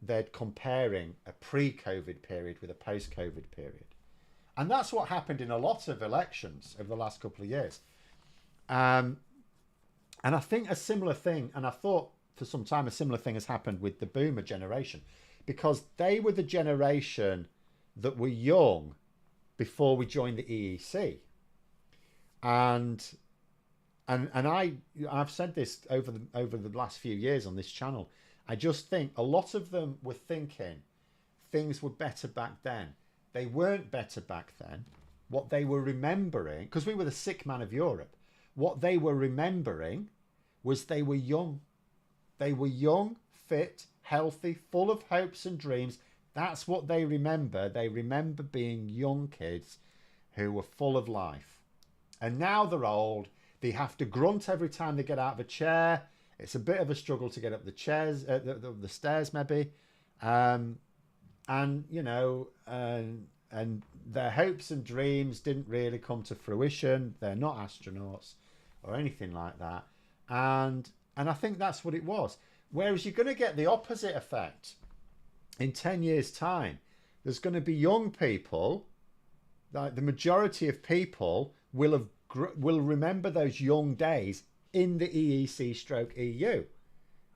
they're comparing a pre-COVID period with a post-COVID period. And that's what happened in a lot of elections over the last couple of years. And I think a similar thing, and I thought for some time a similar thing has happened with the boomer generation, because they were the generation that were young before we joined the EEC. And I've said this over the last few years on this channel. I just think a lot of them were thinking things were better back then. They weren't better back then. What they were remembering, because we were the sick man of Europe, what they were remembering was they were young. They were young, fit, healthy, full of hopes and dreams. That's what they remember. They remember being young kids who were full of life. And now they're old. They have to grunt every time they get out of a chair. It's a bit of a struggle to get up the chairs, the stairs maybe. And you know, and their hopes and dreams didn't really come to fruition. They're not astronauts or anything like that. And I think that's what it was. Whereas you're going to get the opposite effect. In 10 years' time, there's going to be young people, like the majority of people will remember those young days in the EEC/EU.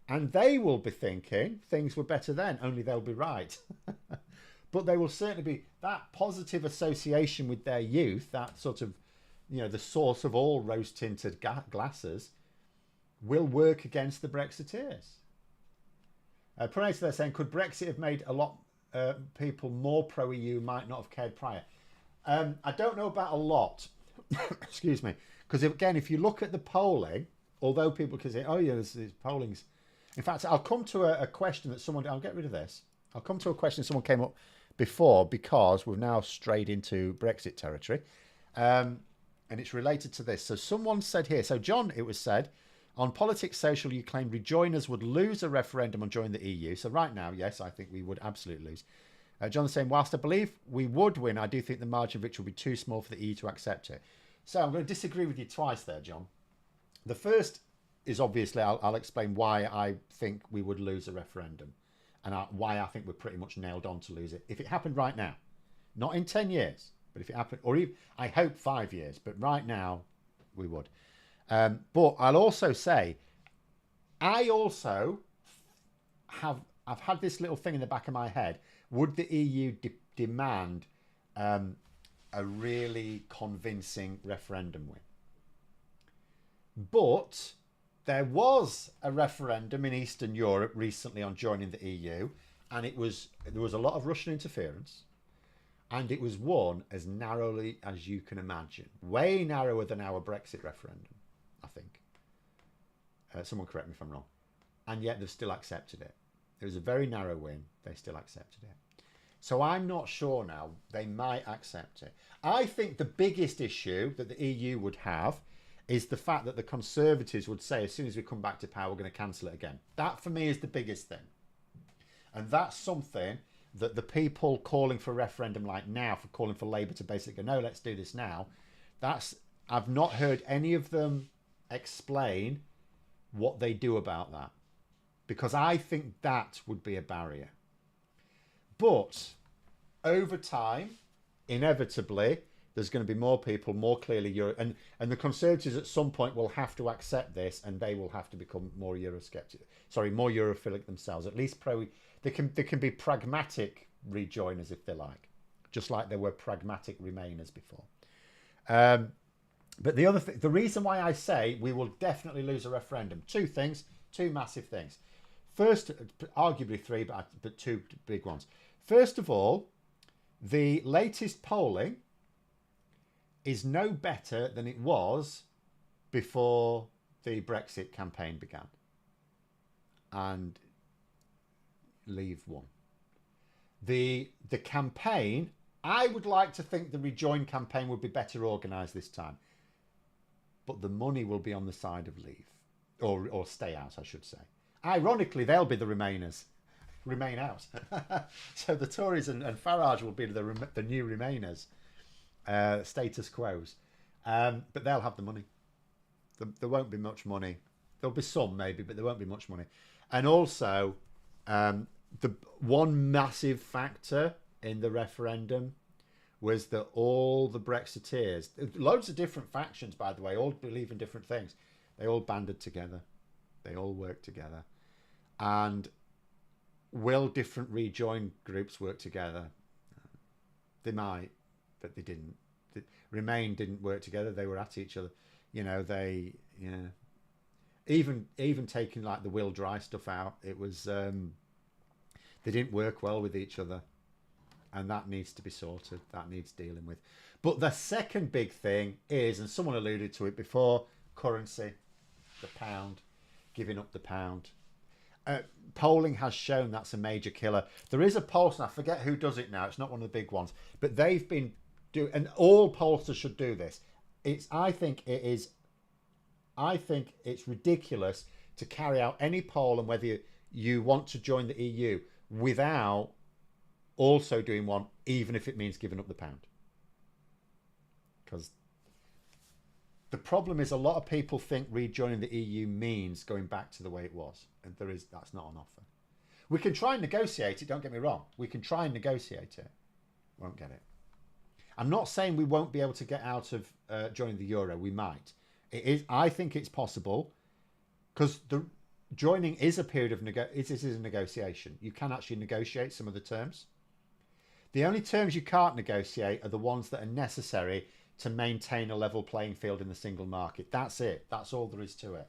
And they will be thinking things were better then, only they'll be right. But they will certainly be, that positive association with their youth, that sort of, you know, the source of all rose-tinted glasses, will work against the Brexiteers. They're saying, could Brexit have made a lot people more pro-EU might not have cared prior? I don't know about a lot, excuse me, because again, if you look at the polling, although people can say, oh yeah, there's pollings. In fact, I'll come to a question that someone, I'll get rid of this. I'll come to a question someone came up before, because we've now strayed into Brexit territory. And it's related to this. So someone said here, so John, it was said, on Politics Social, you claimed rejoiners would lose a referendum on joining the EU. So right now, yes, I think we would absolutely lose. John's saying, whilst I believe we would win, I do think the margin of victory would be too small for the EU to accept it. So I'm going to disagree with you twice there, John. The first is obviously, I'll explain why I think we would lose a referendum, and why I think we're pretty much nailed on to lose it. If it happened right now, not in 10 years, but if it happened, or even, I hope 5 years, but right now we would. But I'll also say, I've had this little thing in the back of my head. Would the EU demand a really convincing referendum win? But there was a referendum in Eastern Europe recently on joining the EU, and there was a lot of Russian interference, and it was won as narrowly as you can imagine. Way narrower than our Brexit referendum, I think. Someone correct me if I'm wrong. And yet they've still accepted it. It was a very narrow win. They still accepted it. So I'm not sure now. They might accept it. I think the biggest issue that the EU would have is the fact that the Conservatives would say, as soon as we come back to power, we're going to cancel it again. That, for me, is the biggest thing. And that's something that the people calling for a referendum like now, for calling for Labour to basically go, no, let's do this now, I've not heard any of them explain what they do about that. Because I think that would be a barrier. But over time, inevitably, there's going to be more people, more clearly Euro, and the Conservatives at some point will have to accept this, and they will have to become more Eurosceptic. Sorry, more Europhilic themselves. At least they can be pragmatic rejoiners if they like, just like they were pragmatic Remainers before. But the reason why I say we will definitely lose a referendum, two massive things. First, arguably three, but two big ones. First of all, the latest polling is no better than it was before the Brexit campaign began. And Leave won. The campaign, I would like to think the Rejoin campaign would be better organised this time. But the money will be on the side of Leave. Or Stay Out, I should say. Ironically, they'll be the Remainers. Remain out. So the Tories and Farage will be the new Remainers. status quos. But they'll have the money. There won't be much money. There'll be some maybe, but there won't be much money. And also, the one massive factor in the referendum was that all the Brexiteers, loads of different factions, by the way, all believe in different things. They all banded together. They all worked together. And will different rejoin groups work together? They might, but they didn't. Remain didn't work together. They were at each other. Even taking like the Will Dry stuff out, it was they didn't work well with each other, and that needs to be sorted. That needs dealing with. But the second big thing is, and someone alluded to it before, currency, the pound, giving up the pound. Polling has shown that's a major killer. There is a poll, and I forget who does it now. It's not one of the big ones, but they've been doing, and all pollsters should do this. I think it's ridiculous to carry out any poll on whether you want to join the EU without also doing one, even if it means giving up the pound. Because the problem is a lot of people think rejoining the EU means going back to the way it was. And that's not on offer. We can try and negotiate it, don't get me wrong. We can try and negotiate it. Won't get it. I'm not saying we won't be able to get out of joining the euro. We might. I think it's possible, because the joining is a period of this is a negotiation. You can actually negotiate some of the terms. The only terms you can't negotiate are the ones that are necessary to maintain a level playing field in the single market. That's it. That's all there is to it.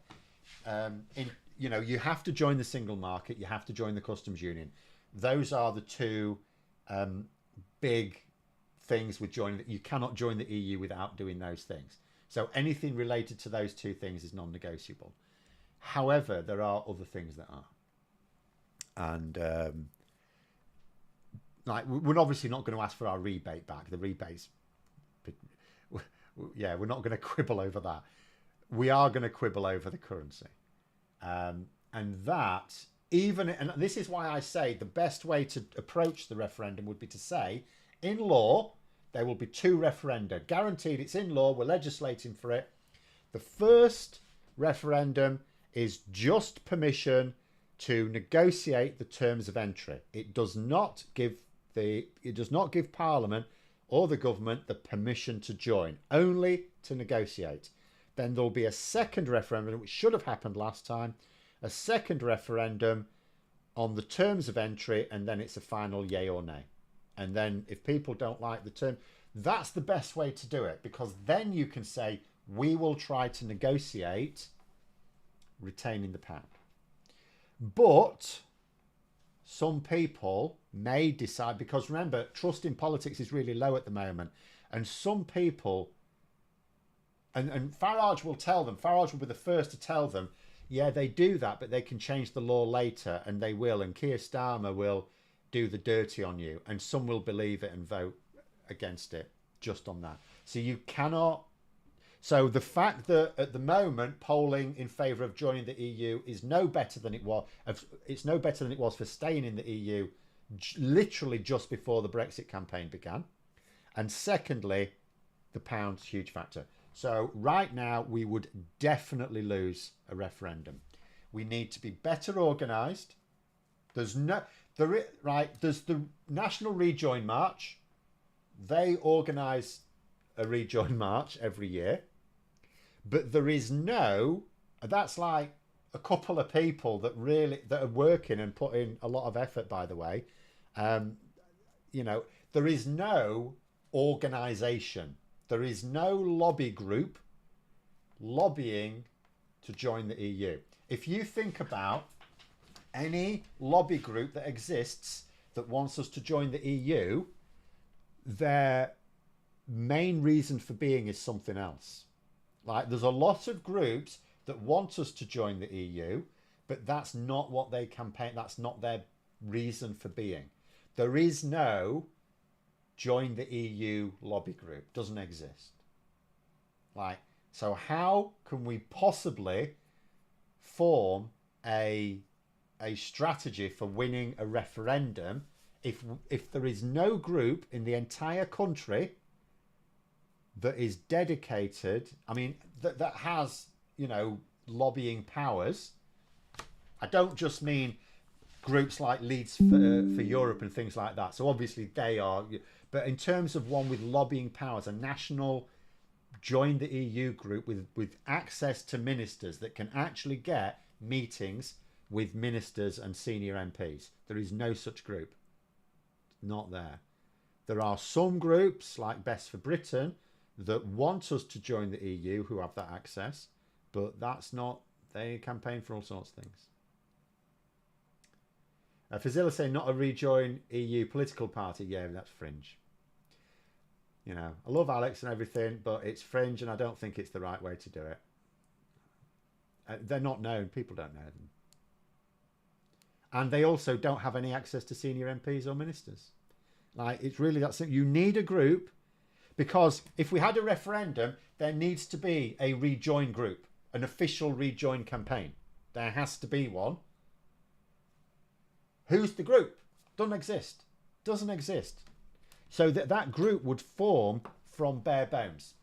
You have to join the single market. You have to join the customs union. Those are the two big things with joining. You cannot join the EU without doing those things. So anything related to those two things is non-negotiable. However, there are other things that are. And we're obviously not going to ask for our rebate back. The rebates, we're not going to quibble over that. We are going to quibble over the currency. And this is why I say the best way to approach the referendum would be to say, in law, there will be two referenda. Guaranteed, it's in law, we're legislating for it. The first referendum is just permission to negotiate the terms of entry. It does not give Parliament or the government the permission to join, only to negotiate. Then there'll be a second referendum, which should have happened last time, a second referendum on the terms of entry, and then it's a final yay or nay. And then if people don't like the term, that's the best way to do it, because then you can say, we will try to negotiate retaining the pound. But some people may decide, because remember, trust in politics is really low at the moment, and some people, and Farage will tell them, Farage will be the first to tell them, yeah, they do that, but they can change the law later, and they will, and Keir Starmer will do the dirty on you, and some will believe it and vote against it just on that. So you cannot. So the fact that at the moment polling in favour of joining the EU is no better than it was. It's no better than it was for staying in the EU, literally just before the Brexit campaign began. And secondly, the pound's huge factor. So right now we would definitely lose a referendum. We need to be better organised. There's the National Rejoin March. They organise a rejoin march every year, but there is that's like a couple of people that are working and put in a lot of effort, by the way. There is no organisation. There is no lobby group lobbying to join the EU. If you think about any lobby group that exists that wants us to join the EU, their main reason for being is something else. Like, there's a lot of groups that want us to join the EU, but that's not what they campaign. That's not their reason for being. There is no join the EU lobby group. Doesn't exist. So how can we possibly form a strategy for winning a referendum if there is no group in the entire country that is dedicated, I mean, that has, you know, lobbying powers. I don't just mean groups like Leads for Europe and things like that. So obviously they are, but in terms of one with lobbying powers, a national join the EU group with access to ministers that can actually get meetings with ministers and senior MPs. There is no such group. Not there. There are some groups like Best for Britain that want us to join the EU who have that access, but that's not, they campaign for all sorts of things. Fazila saying not a rejoin EU political party. Yeah, that's fringe. You know, I love Alex and everything, but it's fringe and I don't think it's the right way to do it. They're not known. People don't know them. And they also don't have any access to senior MPs or ministers. Like, it's really that simple. You need a group, because if we had a referendum, there needs to be a rejoin group, an official rejoin campaign. There has to be one. Who's the group? Doesn't exist. Doesn't exist. So that group would form from bare bones.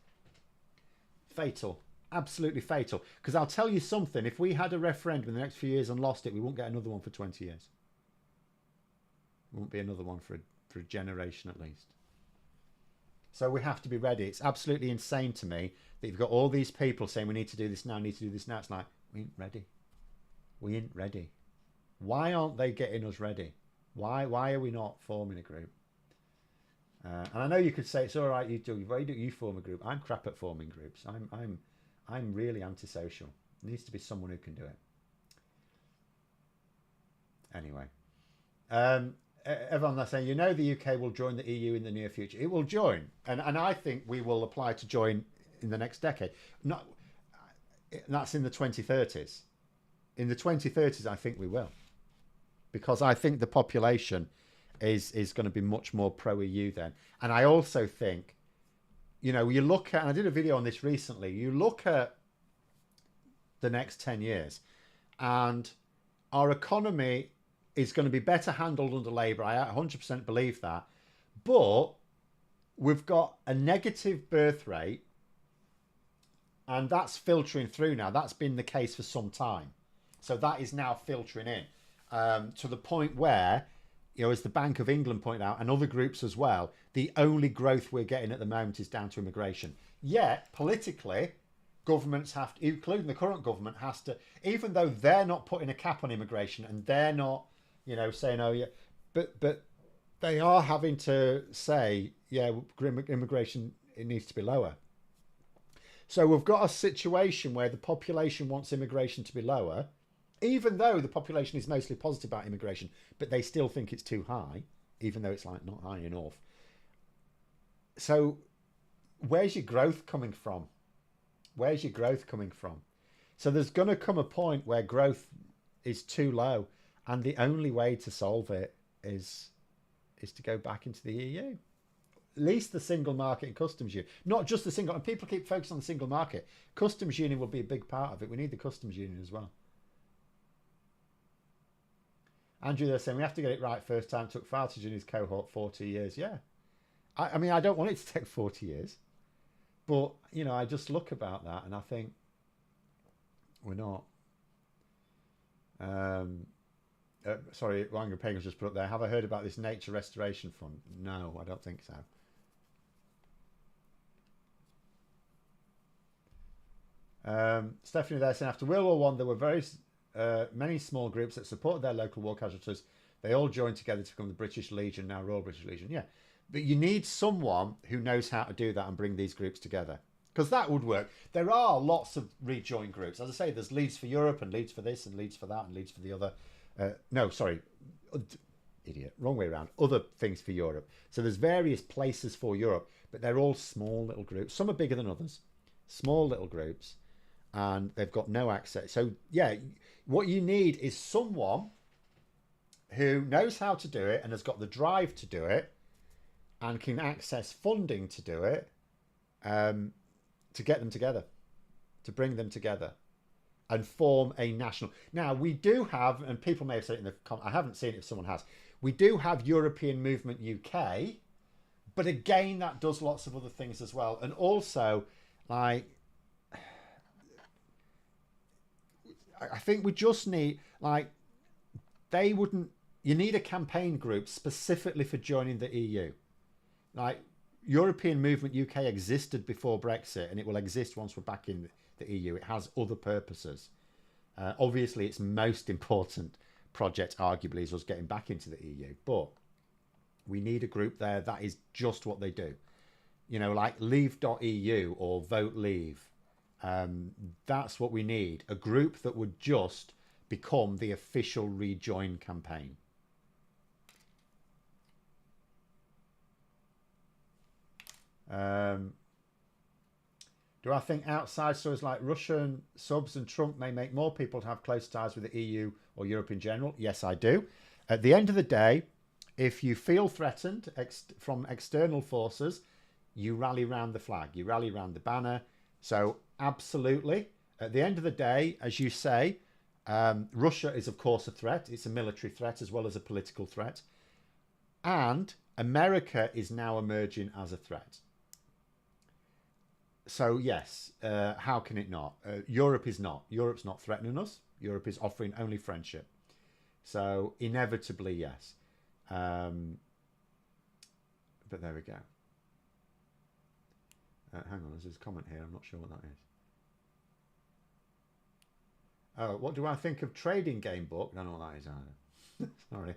Fatal. Absolutely fatal. Because I'll tell you something. If we had a referendum in the next few years and lost it, we won't get another one for 20 years. There won't be another one for a generation at least. So we have to be ready. It's absolutely insane to me that you've got all these people saying we need to do this now, need to do this now. It's like, we ain't ready. We ain't ready. Why aren't they getting us ready? Why are we not forming a group? And I know you could say it's all right. You form a group. I'm crap at forming groups. I'm really antisocial. There needs to be someone who can do it. Anyway, everyone that's saying, you know, the UK will join the EU in the near future. It will join, and I think we will apply to join in the next decade. Not that's in the 2030s. In the 2030s, I think we will, because I think the population is going to be much more pro-EU then. And I also think, you know, you look at, and I did a video on this recently, you look at the next 10 years and our economy is going to be better handled under Labour. I 100% believe that. But we've got a negative birth rate, and that's filtering through now. That's been the case for some time. So that is now filtering in to the point where, you know, as the Bank of England pointed out, and other groups as well, the only growth we're getting at the moment is down to immigration. Yet, politically, governments have to, including the current government, has to, even though they're not putting a cap on immigration and they're not, you know, saying, oh, yeah, but they are having to say, yeah, immigration, it needs to be lower. So we've got a situation where the population wants immigration to be lower, even though the population is mostly positive about immigration, but they still think it's too high, even though it's like not high enough. So where's your growth coming from? Where's your growth coming from? So there's going to come a point where growth is too low, and the only way to solve it is to go back into the EU. At least the single market and customs union. Not just the single, and people keep focusing on the single market. Customs union will be a big part of it. We need the customs union as well. Andrew, they're saying we have to get it right first time. Took Fartage in his cohort 40 years. Yeah. I mean, I don't want it to take 40 years. But, you know, I just look about that and I think we're not. Sorry, Wanga Pagan's just put up there. Have I heard about this Nature Restoration Fund? No, I don't think so. Stephanie there saying after World War One, there were very many small groups that supported their local war casualties. They all joined together to become the British Legion, now Royal British Legion. Yeah, but you need someone who knows how to do that and bring these groups together, because that would work. There are lots of rejoin groups. As I say, there's Leads for Europe and Leads for this and Leads for that and Leads for the other. No, sorry, idiot, wrong way around. Other things for Europe. So there's various places for Europe, but they're all small little groups. Some are bigger than others. Small little groups, and they've got no access. So yeah, what you need is someone who knows how to do it and has got the drive to do it and can access funding to do it, to get them together, to bring them together and form a national. Now, we do have, and people may have said it in the comments, I haven't seen it if someone has, we do have European Movement UK, But again, that does lots of other things as well. And also, like, I think we just need, like, they wouldn't, you need a campaign group specifically for joining the EU. Like, European Movement UK existed before Brexit, and it will exist once we're back in the EU. It has other purposes. Obviously, its most important project, arguably, is us getting back into the EU. But we need a group there that is just what they do. You know, like leave.eu or vote leave. That's what we need. A group that would just become the official rejoin campaign. Do I think outside stories like Russian subs and Trump may make more people to have close ties with the EU or Europe in general? Yes, I do. At the end of the day, if you feel threatened from external forces, you rally round the flag, you rally round the banner. So absolutely, at the end of the day, as you say, Russia is of course a threat. It's a military threat as well as a political threat. And America is now emerging as a threat. So yes, how can it not? Europe is not. Europe's not threatening us. Europe is offering only friendship. So inevitably, yes. But there we go. Hang on, there's a comment here. I'm not sure what that is. Oh, what do I think of trading game book? I don't know what that is either. Sorry.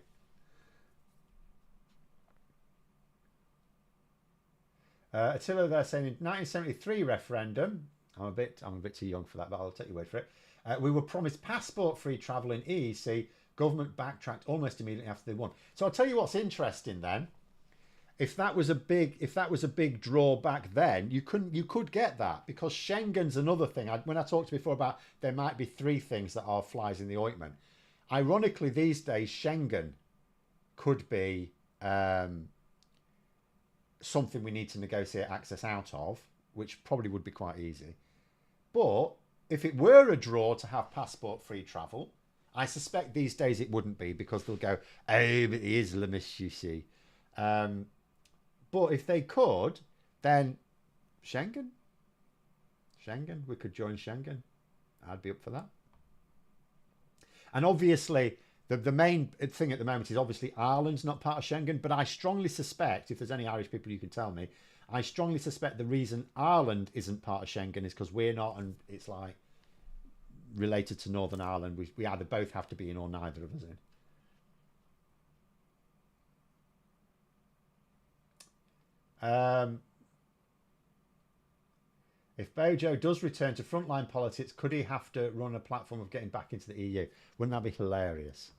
Attila, they're saying in 1973 referendum. I'm a bit too young for that, but I'll take your word for it. We were promised passport-free travel in EEC. Government backtracked almost immediately after they won. So I'll tell you what's interesting then. If that was a big drawback then, you could get that, because Schengen's another thing. When I talked before about there might be three things that are flies in the ointment. Ironically, these days Schengen could be something we need to negotiate access out of, which probably would be quite easy. But if it were a draw to have passport-free travel, I suspect these days it wouldn't be, because they'll go, oh, but the Islamists, you see. But if they could, then Schengen, we could join Schengen. I'd be up for that. And obviously, the main thing at the moment is obviously Ireland's not part of Schengen, but I strongly suspect, if there's any Irish people you can tell me, I strongly suspect the reason Ireland isn't part of Schengen is because we're not, and it's like related to Northern Ireland. We either both have to be in or neither of us in. If Bojo does return to frontline politics, could he have to run a platform of getting back into the EU? Wouldn't that be hilarious?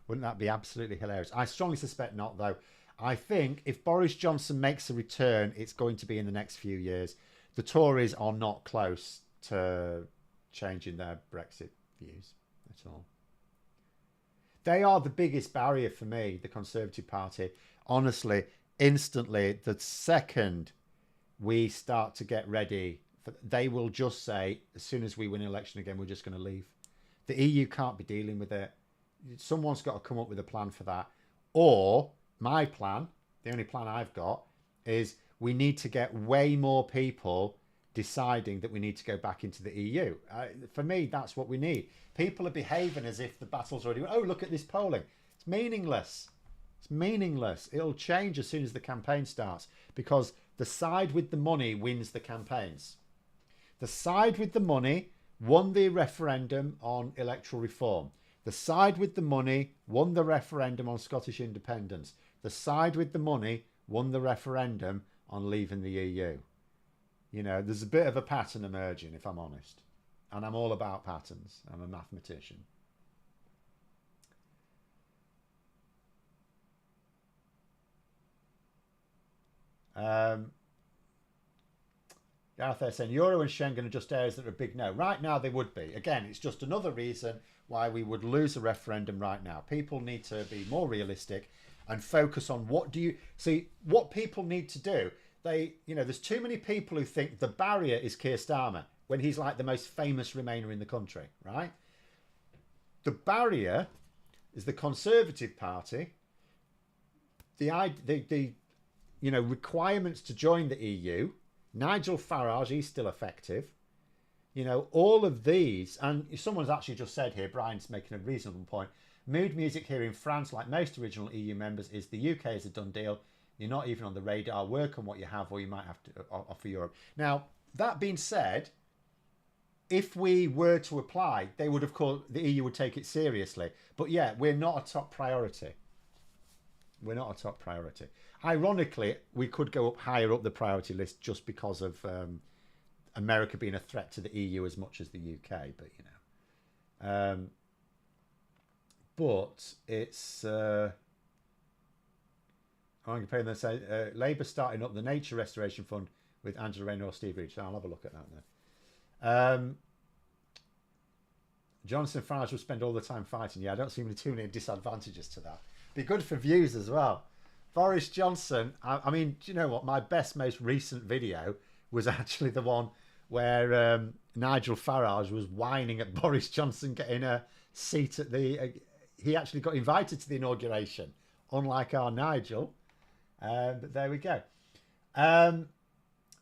Wouldn't that be absolutely hilarious? I strongly suspect not, though. I think if Boris Johnson makes a return, it's going to be in the next few years. The Tories are not close to changing their Brexit views at all. They are the biggest barrier for me, the Conservative Party. Honestly, instantly, the second we start to get ready, they will just say, as soon as we win an election again, we're just going to leave. The EU can't be dealing with it. Someone's got to come up with a plan for that. Or my plan, the only plan I've got, is we need to get way more people deciding that we need to go back into the EU. For me, that's what we need. People are behaving as if the battle's already won. Oh, look at this polling. It's meaningless. It's meaningless. It'll change as soon as the campaign starts, because the side with the money wins the campaigns. The side with the money won the referendum on electoral reform. The side with the money won the referendum on Scottish independence. The side with the money won the referendum on leaving the EU. You know, there's a bit of a pattern emerging, if I'm honest. And I'm all about patterns. I'm a mathematician. Gareth there saying Euro and Schengen are just areas that are a big no. Right now they would be. Again, it's just another reason why we would lose a referendum right now. People need to be more realistic and focus on what people need to do. There's too many people who think the barrier is Keir Starmer when he's like the most famous Remainer in the country, right? The barrier is the Conservative Party. The you know, requirements to join the EU. Nigel Farage, he's still effective. You know, all of these, and someone's actually just said here, Brian's making a reasonable point. Mood music here in France, like most original EU members, is the UK is a done deal. You're not even on the radar. Work on what you have, or you might have to offer Europe. Now, that being said, if we were to apply, they would, of course, the EU would take it seriously. But yeah, we're not a top priority. We're not a top priority. Ironically, we could go up higher up the priority list just because of America being a threat to the EU as much as the UK. But you know, but it's. I'm comparing them. Say Labour starting up the Nature Restoration Fund with Angela Rayner or Steve Reach. So I'll have a look at that then. Johnson Farage will spend all the time fighting. Yeah, I don't see too many disadvantages to that. Be good for views as well. Boris Johnson, I mean, do you know what? My most recent video was actually the one where Nigel Farage was whining at Boris Johnson getting a seat at the... he actually got invited to the inauguration, unlike our Nigel. But there we go.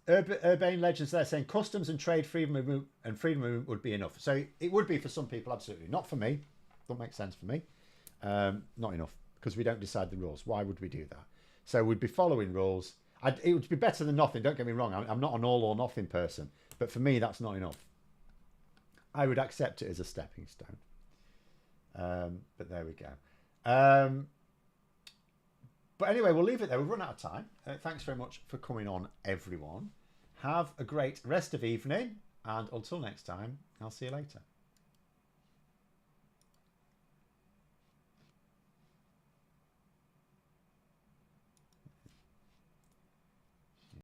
Urbane Legends there saying customs and trade freedom movement would be enough. So it would be for some people, absolutely. Not for me. Don't make sense for me. Not enough, because we don't decide the rules. Why would we do that? So we'd be following rules. It would be better than nothing. Don't get me wrong. I'm not an all or nothing person. But for me, that's not enough. I would accept it as a stepping stone. But there we go. But anyway, we'll leave it there. We've run out of time. Thanks very much for coming on, everyone. Have a great rest of evening. And until next time, I'll see you later.